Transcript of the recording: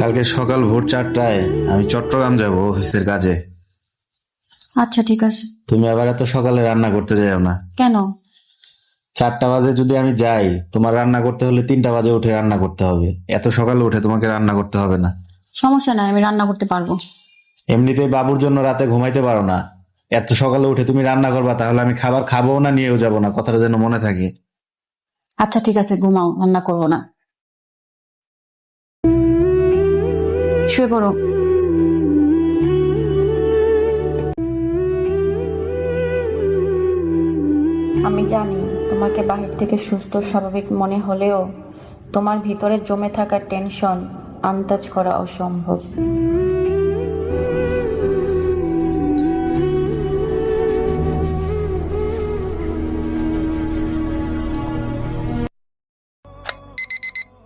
কালকে সকাল ভোর 4টায় আমি চট্টগ্রাম যাব অফিসের কাজে। আচ্ছা ঠিক আছে। তুমি আবার এত সকালে রান্না করতে যাও না। কেন? 4টা বাজে যদি আমি যাই, তোমার রান্না করতে হলে 3টা বাজে উঠে রান্না করতে হবে। এত সকালে উঠে তোমাকে রান্না করতে হবে না। সমস্যা নাই, আমি রান্না করতে পারবো। এমনিতেই বাবুর জন্য রাতে ঘুমাইতে পারো না, এত সকালে উঠে তুমি রান্না করবা, তাহলে আমি খাবার খাবো না, নিয়েও যাবো না, কথাটা যেন মনে থাকে। আচ্ছা ঠিক আছে, ঘুমাও, রান্না করবো না। শুয়ে পড়ো। আমি জানি তোমাকে বাহির থেকে সুস্থ স্বাভাবিক মনে হলেও তোমার ভিতরে জমে থাকা টেনশন আন্দাজ করা অসম্ভব।